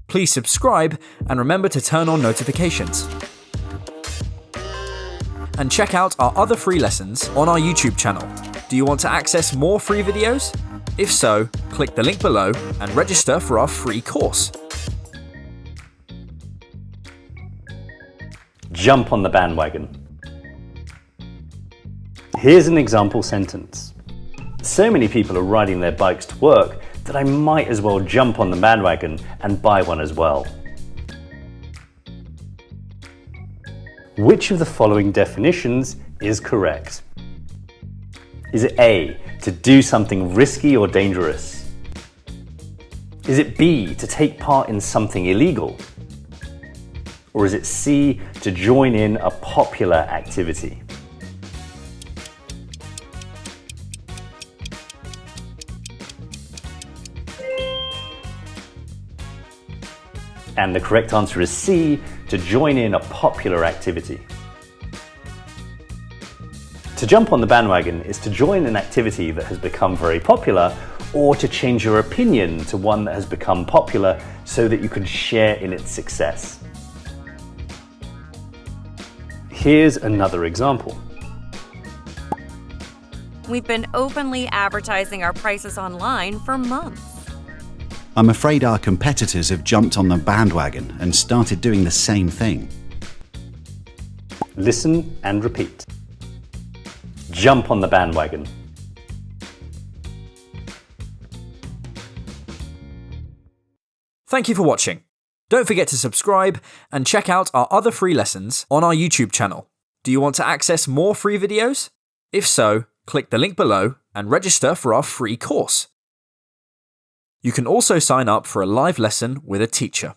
Please subscribe and remember to turn on notifications. And check out our other free lessons on our YouTube channel. Do you want to access more free videos? If so, click the link below and register for our free course. Jump on the bandwagon. Here's an example sentence. So many people are riding their bikes to work that I might as well jump on the bandwagon and buy one as well. Which of the following definitions is correct? Is it A, to do something risky or dangerous? Is it B, to take part in something illegal? Or is it C, to join in a popular activity? And the correct answer is C, to join in a popular activity. To jump on the bandwagon is to join an activity that has become very popular, or to change your opinion to one that has become popular so that you can share in its success. Here's another example. We've been openly advertising our prices online for months. I'm afraid our competitors have jumped on the bandwagon and started doing the same thing. Listen and repeat. Jump on the bandwagon. Thank you for watching. Don't forget to subscribe and check out our other free lessons on our YouTube channel. Do you want to access more free videos? If so, click the link below and register for our free course. You can also sign up for a live lesson with a teacher.